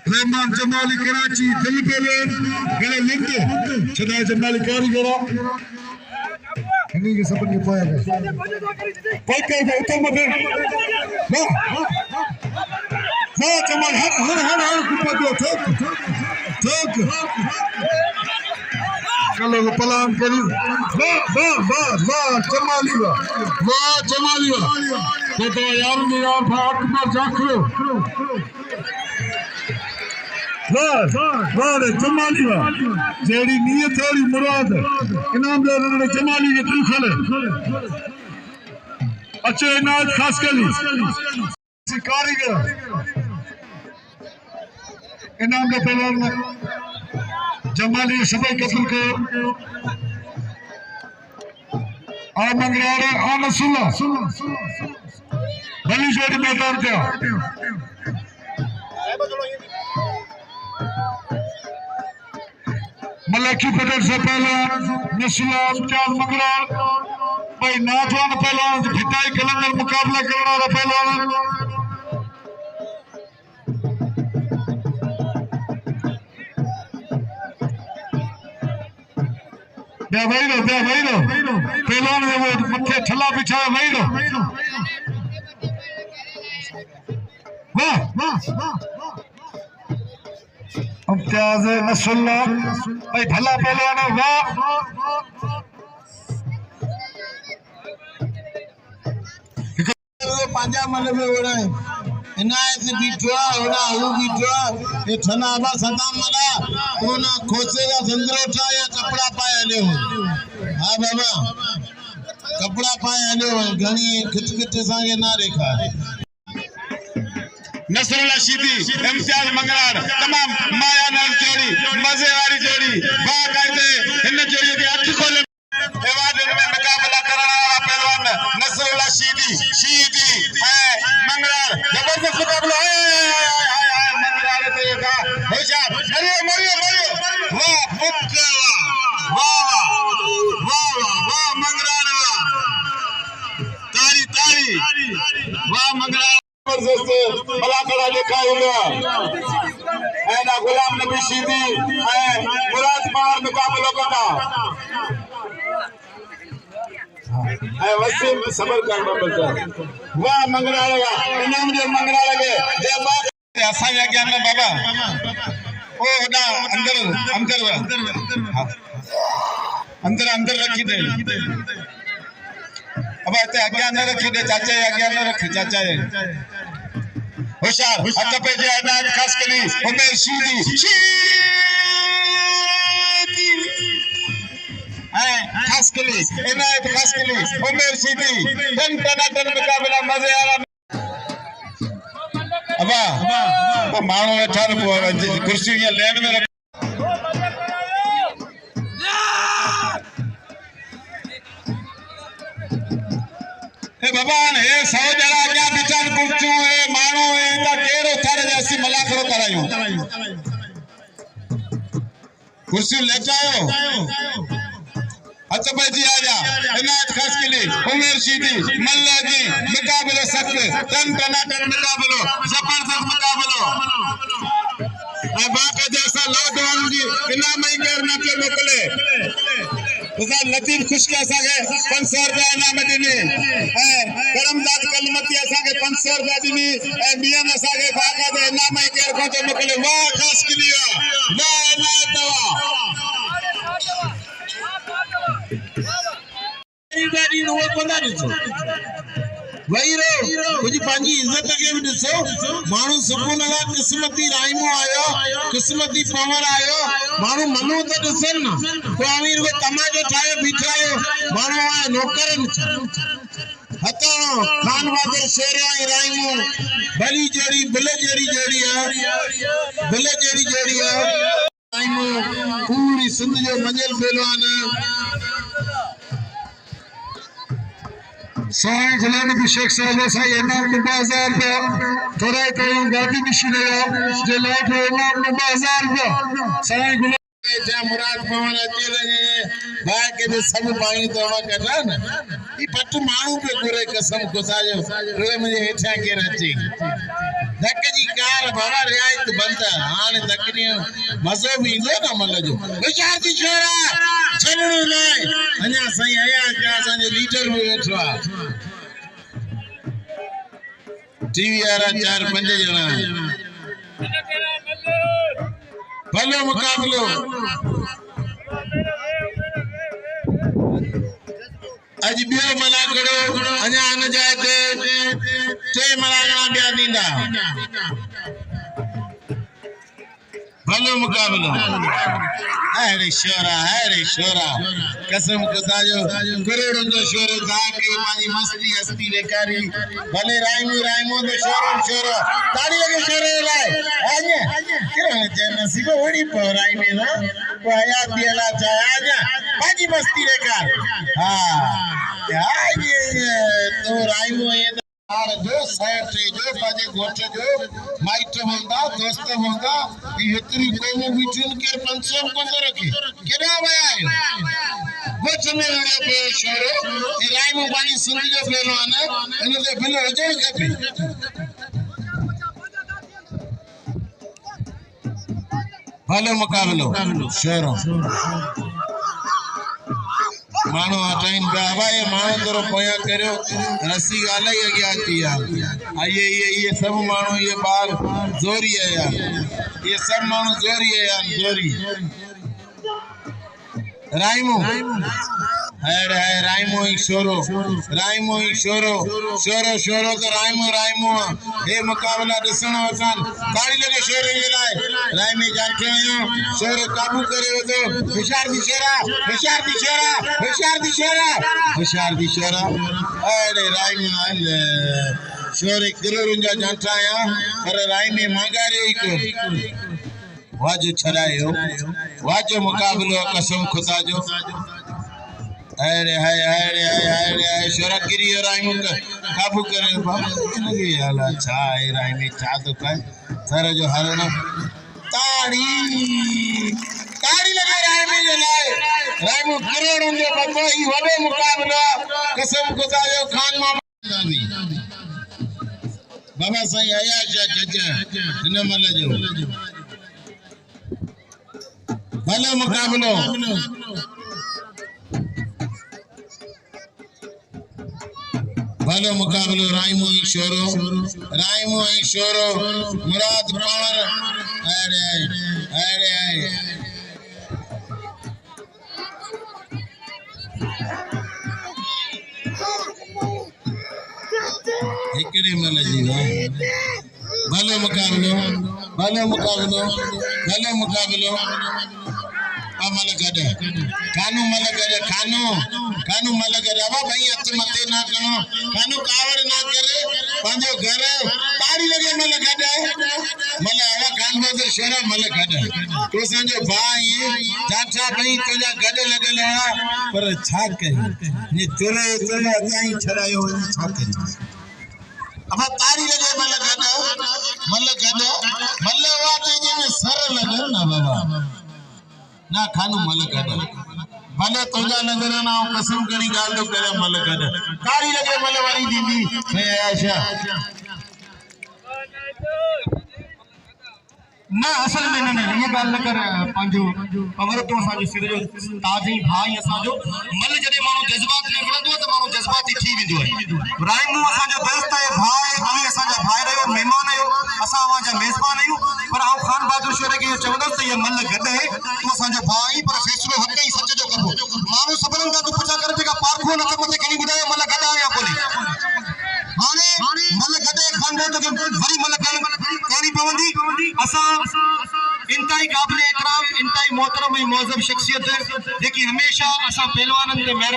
रहमान जमाली कराची दिल पे गले लिंक छदा जमाली कारीगरा इन्हीं के सपन के पाया गए पक्का है उत्तम में ना जमाल हर कुपा दो ठोक चलो पलान करी वाह जमाली तो यार मेरा भाग पर जाखरो वाह जमाली जेड़ी नियत तेरी मुराद इनाम दे रहे जमाली के तू खले अच्छे इनायत खास कली कारीगर इनाम दे पहलवान जमाली सबै कबूल को आ मंगरारा आ नसुल्ला भली जोड़ी मैदान का मलाकी पटेल से पहला नसुल्ला चार मंगरार भाई नाजवान पहलवान भिटाई कलंदर मुकाबला करने वाला पहलवान भाई लो पहलवान ने वो मत्थे ठल्ला बिछाया भाई लो वाह इम्तियाज नसरुल्लाह भाई भला पहलवान वाह पांजा मन में हो रहा है इनायत बीठवा होना हु बीठवा ये ठनाबा सदा मना कोना खोसेगा संदरोटा या कपड़ा पाया ले हो हां बाबा कपड़ा पाया ले हो घणी खिटखिट सांगे ना रेखा नसरुल्लाह शीदी इम्तियाज मंगरार तमाम माया नाल जोड़ी मजे वाली जोड़ी वाह कहते इन जोड़ी के अख खोले एवाज में मुकाबला करने वाला पहलवान नसरुल्लाह शीदी है मंगरार जबरदस्त मुकाबला है मंगरार तो का होशियार मरियो वाह मुक्का वाह मंगरार तारी वाह मंगरार जबरदस्त मलाकड़ा देखा हुआ है ना गुलाम नबी शीदी है मुराद मार मुकाबलों का है वसीम सबर करना पड़ता वाह मंगरा लगा इनाम जो मंगरा लगे जय बाप ऐसा या ज्ञान में बाबा ओ ना अंदर रखी दे अब ऐसे आज्ञा न रखी दे चाचा आज्ञा न रखे चाचा होशियार अच्छा पे जे अनाज खास कली उमेर शीदी है खास कली इनायत खास कली उमेर शीदी टन मुकाबला मजे आ रहा अबा मानो अठार कुर्सी ये लैंड में हे भगवान हे 100 जरा क्या बिचार कुर्चू है मानो है ता केरो थारे जैसी मलाखरो करायो कुर्सी ले जाओ अच्छा भाई जी आजा इनायत खास के लिए उमेर शीदी मल्ला जी मुकाबले सख्त टन मुकाबलो जबरदस्त मुकाबलो बाका जैसा लौटवान जी इनाम ही करना पे मोकले उस्ताद लतीफ खुश के असांखे 500 रुपया इनाम ॾिनी करमदाद कलमती असांखे 500 रुपया ॾिनी ॿियनि असांखे बाक़ाइदा इनाम ई केरु कोन थो मोकिले वाह ख़ासि किली वाह इनायत वही रो कुछ पांजी इज्जत के भी दिसो मानू सुकून ला किस्मती राइमो आयो किस्मती पवर आयो मानू मनु तो दिसन ना को अमीर को तमाजो ठायो बिठायो मानू आ नौकरन हतो खान वादर शेरा राइमो भली जोड़ी बुले जेरी जोड़ी है बुले जेरी जोड़ी है राइमो पूरी सिंध जो मंजल पहलवान साईं गुलाम नबी शेख साहब साईं इनाम 2000 रुपया थोड़ा कहीं गाड़ी मशीन है जो लाइट है इनाम 2000 रुपया साईं गुलाम जा मुराद पवन अचे लगे भाई के भी सब पाई तो वा कटा ना ई पट मानू पे गुरे कसम खुदा जो रे मुझे हेठा के रची धक जी कार बाबा रियायत बनता हाने धकनी मजो भी इंदो ना मल जो विचार दी छोरा छनणो लाए अन्या साईं आया क्या संजे लीडर में बैठवा टीवी वाला 4-5 जना भलो मुकाबलो अज बियो मला करो अञा न जाए ते मलागणा बिया दींदा भलो मुकाबलो अरे शोरा कसम खुदा जो करोड़ों जो शोरो दा के मानी मस्ती हस्ती बेकारी भले राइमो तो शोरो ताड़ी लगे शोरो लाए आजा किरण जे नसीब वड़ी पौराई में ना वो हयात दिला चाहे आजा मानी मस्ती बेकार हां ये तो राइमो ये और जो साइड जो बाजे गोटे जो माइट होंदा दोस्त होंदा इतनी कोम बिठन के 500 को रखी केड़ा आयो गोच में लगे पे शोरो ई राइमो बानी सुन जो पहलवान इन दे भलो अजय कपी भलो मुकाबलो शोरो मानो टाइम बाबा ये मानो तोरो पोया करो रस्सी गाला ही गया किया ये सब मानो ये बाल जोरी है यार ये सब मानो जोरी है यार जोरी राइमो है राइमो ही शोरो तो राइमो ये मुकाबला दसणो असान ताड़ी लगे शोरो ये लाए राइमी जाके आयो शोरो काबू करे तो होशियार दी शेरा अरे राइमी शोरे करोड़न जा जांटा आया पर राइमी मांगारे ही को वाजो छरायो वाजो मुकाबलो कसम खुदा जो अरे हाय शोरा गिरी राइमो काबू करे लगे याला छा है राइमी चा तो का सर जो हर ना ताड़ी लगे राइमी जो लाए राइमो करोड़ों जो बतो ही वडो मुकाबला कसम खुदा जो खान मामा बाबा साईं आया चाचा इन मल जो भलो मुकाबलो भलो मुकाबलो राइमो ही शोरो मुराद पावर अरे एकड़े मल जी भलो मुकाबलो मल गड खानू मल गड अब भाई हथ मथे ना करो खानू कावड़ ना करे पांजो घर ताड़ी लगे मल गड मल आवा खान बदर शेरा मल गड तो संजो भाई जाचा भाई तुजा गड लगल पर छा कही ने तुरे अजाई छरायो छा कही अब ताड़ी लगे मल गड मल वाटे जे में सर लगे ना बाबा ना खानू मल गड भले तुझा नजर ना कसम करी गाल तो करे मल गड ताड़ी लगे मल वाली दीदी मैं आशा ना असल में न ये गाल न कर पंहिंजो अमर तो असांजो सिर जो ताज ही भाई असांजो मल जॾहिं माण्हू जज्बात में मिलंदो त माण्हू जज्बाती थी वेंदो आहे। राइमू असांजो दोस्त आहे, भाई अली असांजा भाई रहियो, महिमान आहियो, असां अवांजा मेज़बान आहियूं। पर आउं खान बहादुर शोरे खे इहो चवंदुसि त इहा मल गॾु आहे, तूं असांजो भाई, पर फ़ैसिलो हक़ ऐं सच जो कबो। माण्हू सभिनीनि खां तूं पुछा कर जेका पारखो नथ मथे खणी ॿुधायो मल गॾु आहे या कोन्हे। हाणे मल गॾु खान त वरी मल करणी पवंदी। असां इंतहाई क़ाबिल एहतराम, इंतहाई मोहतरम ऐं मौज़ब शख्सियत जेकी हमेशह असां पहलवाननि ते महिर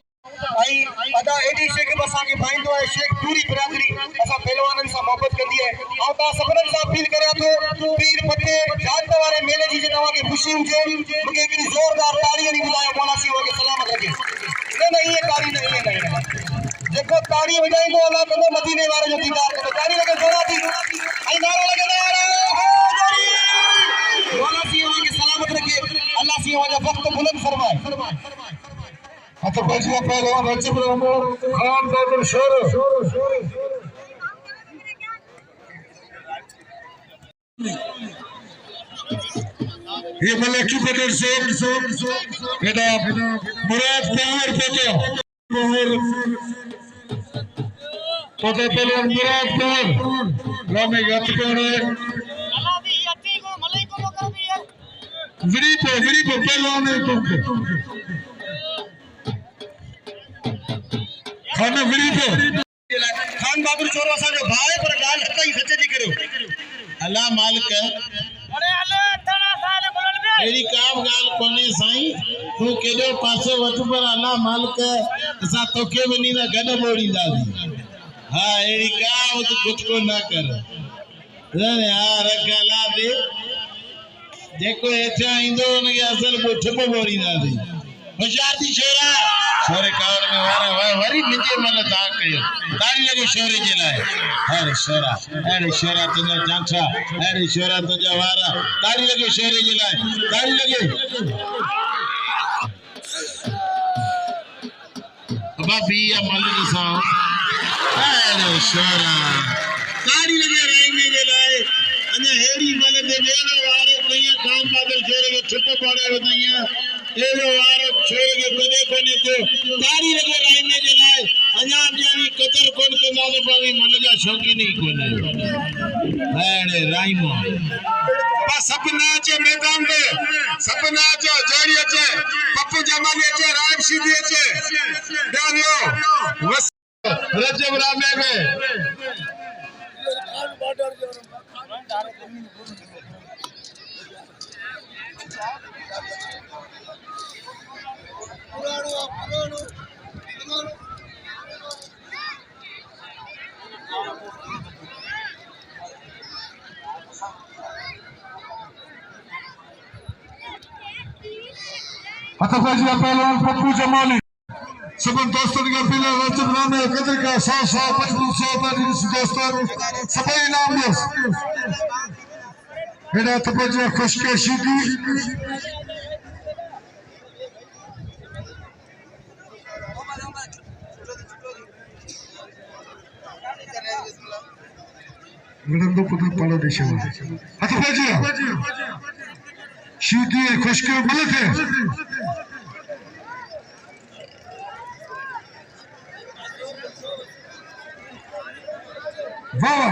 ऐं अदा एडी शेख असांखे पाईंदो आहे। शेख पूरी बिरादरी असां पहलवाननि सां मोहबत कंदी आहे। ऐं तव्हां सभिनीनि सां अपील करियां थो पीर पते जात वारे मेले जी जे तव्हांखे ख़ुशी हुजे, मूंखे हिकिड़ी ज़ोरदार ताड़ी हणी ॿुधायो मौला साईं खे सलामत रखे। न इहे ताड़ी न, इहे न जेको ताड़ी वॼाईंदो अलाह कंदो मदीने वारे जो दीदार कंदो। ताड़ी लॻे जोरा थी ऐं नारो लॻे मौला साईं खे सलामत रखे, अल्लाह साईं जो वक़्तु बुलंद फरमाए। हथ पैसा पहलवान रचिब खान बहादुर शोर ये मले की पटेल से बेटा मुराद पहाड़ पोते पहलवान मुराद पहाड़ रामे गत कोने विरी पे पहलवान है तुमके खाना विरी पे खान बहादुर शोर असांजो भाई, पर ॻाल्हि हक़ ई सच जी करियो। अल्लाह मालिक अहिड़ी का बि ॻाल्हि कोन्हे साईं, तूं केॾो पासो वठि, पर अल्लाह मालिक असां तोखे वञी न गॾु ॿोड़ींदासीं। हा अहिड़ी का बि तूं कुझु न कर। हा रख अल्लाह दे, जेको हेठियां ईंदो हुनखे असल ॿुठ बि ॿोड़ींदासीं। होशियार थी शोरा, शोरे कावड़ में वारा वरी मुंहिंजे महिल तव्हां कयो। ताड़ी लॻो शोरे जे लाइ। अरे शोरा, अरे शोरा तुंहिंजा जांछा, अरे शोरा तुंहिंजा वारा, ताड़ी लॻो शोरे जे लाइ, ताड़ी लॻे। बाबी या मल ॾिसां, अरे शोरा ताड़ी लॻे राइमे जे लाइ। अञा हेड़ी मल ते वेलो वारो कईं खान बहादुर शोरे खे छुप पाड़े वधाईं। एलो वारो छोरे के कदे कोने तो तारी लगे राइमे जे लाए अञा ॼाणी कदर कोन कंदा त पावी मन जा शौकीन ई कोने। अड़े राइमो बस सपना अचे मैदान में, सपना अचे जोड़ी अचे, पप्पू जमाली अचे, राम सीधी अचे, ध्यान यो बस रजब रामे में पहलवान पप्पू जमाली सभी दोस्तों की अपील है। रजब रामे कदर का 100 55 दोस्तों सभी इनाम दो। मेरा तपजिया खुशकेशी की गणंदो पुत्र पालो देशो तपजिया शीदी खुशके मलक है। वाह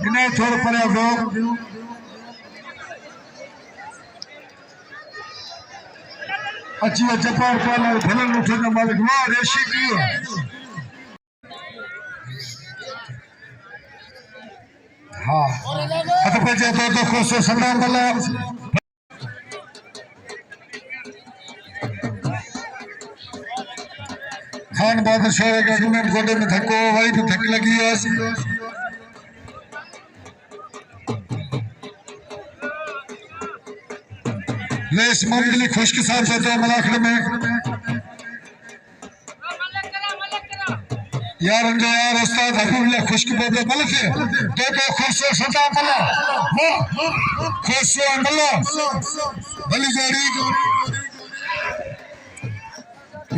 इन्हें थोड़ा परे दो अच्छी जपार पाला भलन उठे न मालिक वाह रेशी की हाँ अतपजे तो खुश सरदार वाला खान बहादुर शोरे के अगुमेंट गोडे में धक्को वही भी धक्की लगी है। लेस मंगली खुश के साथ होते हैं मलाखड़ में यार जो यार उस्ताद हबीबुल्लाह खुश के बोलते मलक है देखो खुश सदा मला खुश मला भली जोड़ी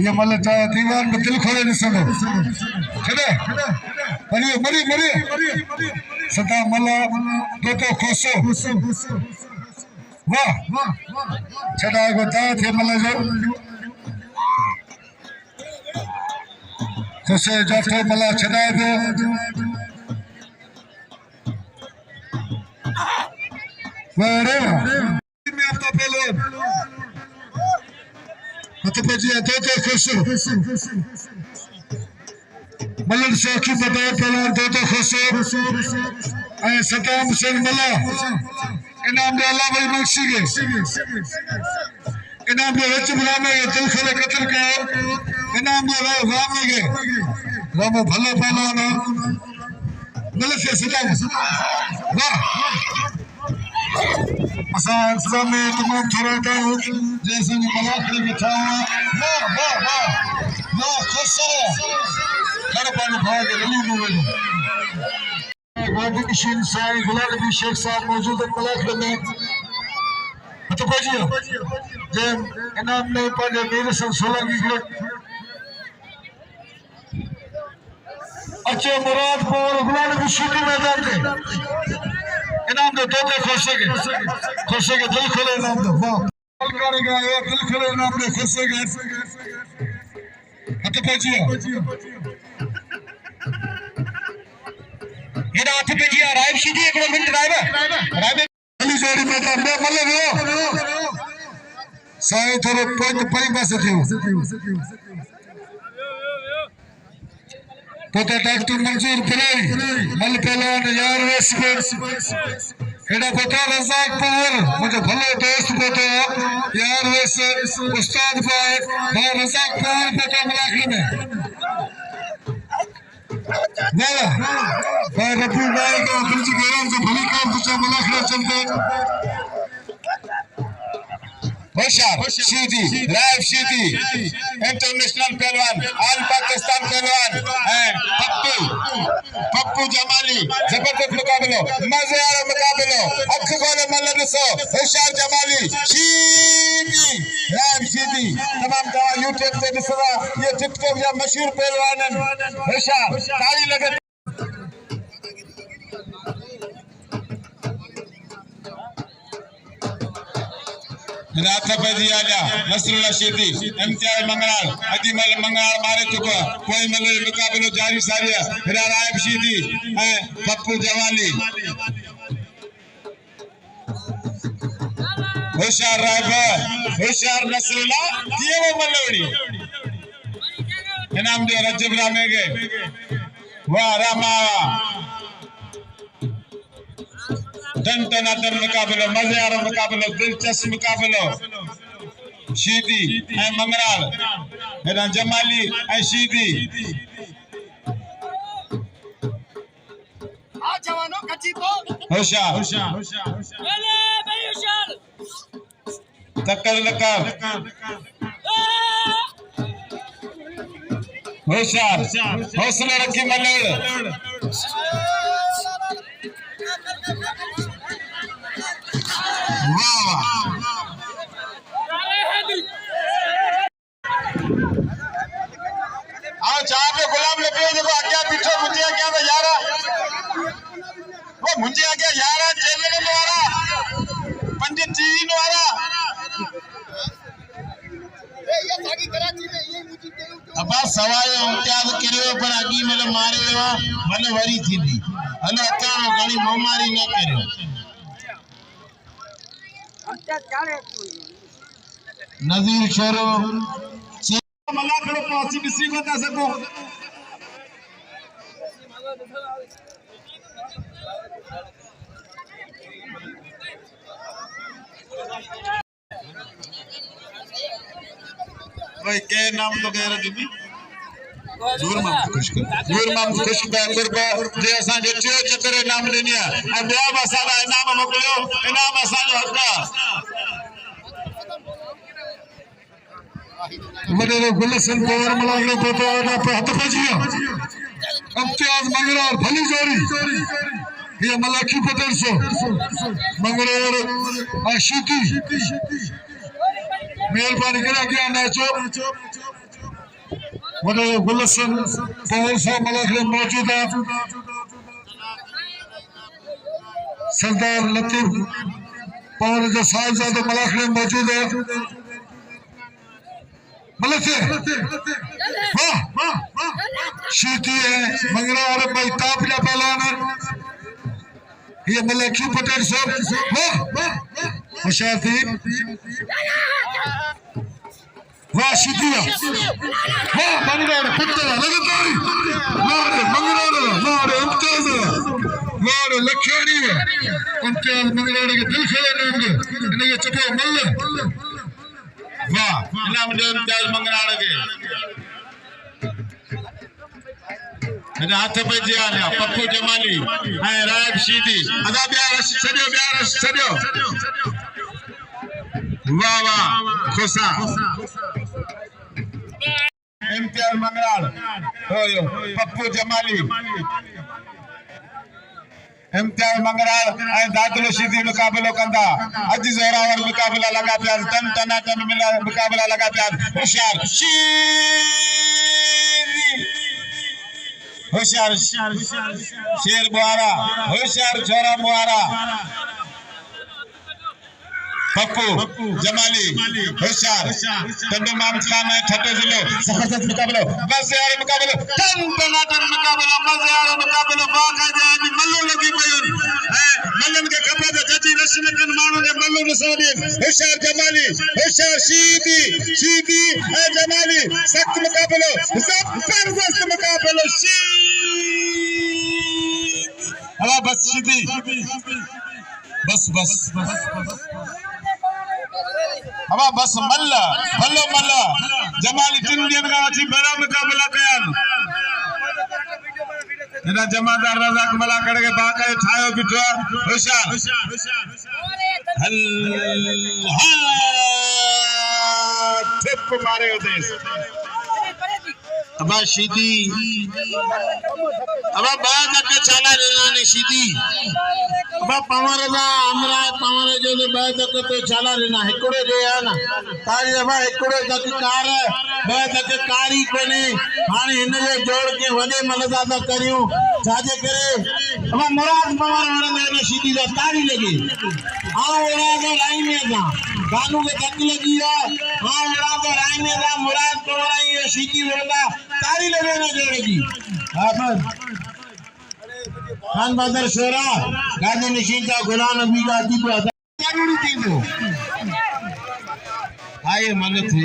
ये मल दीवान में दिल खोले नहीं सुनो खड़े मरिए मरिए मरिए सदा मला देखो खुश वाह छड़ा गोता थे मतलब जो खुशे जाते मला छड़ा दो वारे में आपका पहले मतलब जी तो खुश मलन शौकी बताओ पहले तो खुश सताम सिंह मला इनाम अल्लाह भाई बख्शी के इनाम विच बुलाने दिल खले कत्ल के इनाम राम के राम भलो पहलवान मलक से सताम वाह असा इंतजाम में तमाम थोड़ा था जैसे ने मलाक ने बिठा वाह वाह वाह वाह खुश है हर पानी भाग रली में वादिक शीन साई गुलाम नबी शेख साहब मौजूद है मलाक में तो पहुंचिए जे इनाम ने पाने मीर सन सोलंकी के अच्छे मुरादपुर गुलाम नबी शूटी मैदान के इनाम दे तोते खुशे के दिल खोले इनाम दे वाह करेगा ये दिल खोले इनाम दे खुशे के तो पहुंचिए ये हाथ पे जिया राइब सीधी एक मिनट राइब अली जोड़ी मैदान में मल्ले वो साई थोड़े पॉइंट परी पासे थे तो डॉक्टर मंजूर फरेरी मल पहलवान यार वेस पे एडा पता रजाक पर मुझे भले दोस्त पता यार वेस उस्ताद पर रजाक पर पता मलाखी में वाला रफी भाई का फ्रिज गरम से भली काम कुछ मलाखना चलते होशियार शीदी लाइव शीदी इंटरनेशनल पहलवान ऑल पाकिस्तान पहलवान पप्पू जमाली जबरदस्त मुकाबलो मजेदार मुकाबलो अख खोले मल्ल दिसो होशियार जमाली शीदी लाइव शीदी तमाम दवा यूट्यूब पे दिसवा ये टिकटॉक या मशहूर पहलवान होशियार ताली लगे रात पे दिया जा नसरुल्लाह शीदी इम्तियाज मंगलाल अजीमल मंगलाल मारे चुका कोई मल मुकाबलो जारी सारिया हिरा रायब शीदी पप्पू जवाली होशियार रायब होशियार नसरुल्लाह दिए वो मलवड़ी इनाम दे रजब रामे के वाह रामा दन मुकाबलो मजेदार मुकाबलो दिलचस्प मुकाबलो शीदी मंगराल हेरा जमाली शीदी होशियार टक्कर लकर होशियार हौसला रखी मल्लड़ चाह पे गुलाम लगे देखो आज्ञा पीछे मुझे क्या यारा वो मुझे आज्ञा यारा चेले द्वारा पंडित जी द्वारा अब सवाल इम्तियाज करियो पर आगी मतलब मारे मतलब वरी थी हलो अचानो घणी मोमारी न करियो नजीर शोरो मला करो पहुंची किसी को दे सको भाई के नाम तो कह रहे थे दूर मां खुश पे गुरबा जे असा जे टियो चक्कर नाम लेनिया अब ॿिया बि असांजा इनाम मोकिलियो इनाम असांजो हक़ मदे गुलशन पवार मलागले पोतो ना पे हथ पजियो इम्तियाज मंगरार भली जोड़ी ये मलाकी पतरसो मंगरार आशिकी मेहरबानी करा गया नाचो मदे गुलशन पवार सा मलागले मौजूद है सरदार लतीफ पवन जो साहिबजादो मलाख में मौजूद है। मलक से वाह शीती है मंगरा और भाई तापला पहलवान है ये मलखी पटेल साहब वाह होशियार थी वाह शीतिया वाह मंगरा कुत्ता लगातार मारे मंगरा मारे इम्तियाज मारे लखियानी इम्तियाज मंगरा के दिल खेले नहीं इन्हें चपो मल्ल वाह इनाम जो इम्तियाज मंगराड़ के हाथ पे जियान पप्पू जमाली रायब शीदी अदा ब्याह सॼो वाह वाह खुशा इम्तियाज मंगराड़ पप्पू जमाली इम्तियाज मंगराड़ दादलो शीदी मुकाबलो कंदा अज ज़ोरावर मुकाबला लगा पिया तन टनाटन मुकाबला लगा पिया होशियार होशियार शेर बुआरा होशियार छोरा बुआरा पप्पू जमाली होशियार तंदू मामद खान है ठट्टे जिलो जबरदस्त मुकाबला मजेदार मुकाबला टन टनाटन मुकाबला मजेदार मुकाबला बाकायदा मल्लो लगी पयुन है मल्लन के कपड़े तो जजी रश्म कन मानो ने मल्लो नसादी होशियार जमाली होशियार शीदी है जमाली सख्त मुकाबला जबरदस्त मुकाबला शीदी बस शीदी बस हवा बस मल्ला जमाली टिंडियन का अच्छी बड़ा मुकाबला कयान इना जमादार रज़ाक मला करके बाका ठायो बिठो होशियार हल ठिप मारे होते अब शीदी अब बात के चाला रेना ने शीदी अब पवरदा हमरा पवर जो बात के तो चाला रेना हिकड़ो जो है ना तारी अब हिकड़ो तक कार बात के कारी कोने हाने इन जो जोड़ के वडे मलदा ता करियो जाजे करे अब मुराद पवर वरने ने शीदी दा तारी लगी आ ओरा के लाइन में था गानू के तक लगी है आ ओरा के लाइन में था मुराद पवर ये शीदी वरदा तारी लगे ना जोड़ेगी हां खान बहादुर शोरा गाजी निशिता गुलाम नबी का दीप जरूरी थी वो आए मन थे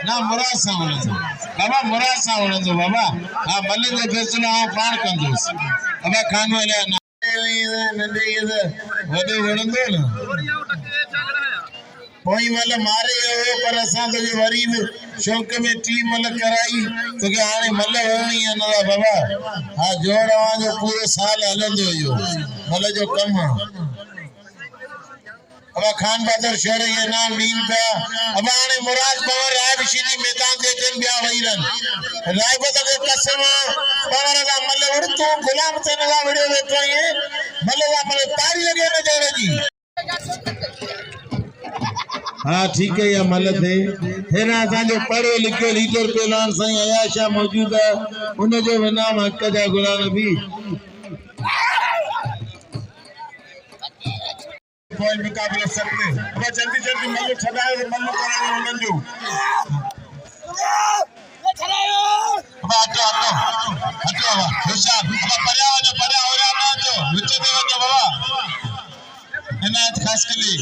ना मुराद सा होने दो बाबा मुराद सा होने दो बाबा हां मल्ले जो फैसला हां पार कर दो अब खान वाले ना नंदे ये वडे वणंदो ना कोई वाला मारे हो पर असा तो ये वरी शौक में टीम मल कराई तो के हाने मल होनी है ना बाबा हां जोड़ा जो पूरे साल हलंदो यो मल जो कम अब खान बहादुर शोर ये नाम नीम का अब हाने मुराद पवर राय शीदी मैदान देखन बिया वईरन राय बता के कसम पवर का मल उड़ तो गुलाम से ना वीडियो देखो ये मल तारी लगे ना जोड़े जी हाँ ठीक है या मल थे है ना जो पढ़े लिखे लीडर पहलवान साईं अयाशा मौजूद है उन जो नाम हक जा गुलाम नबी कोई मुकाबला सकते अब जल्दी मल्ल छडाए मल्ल कराने उनन जो अब हटो होशियार अब पर्या हो ना जो विच दे वने बाबा इनायत खास के लिए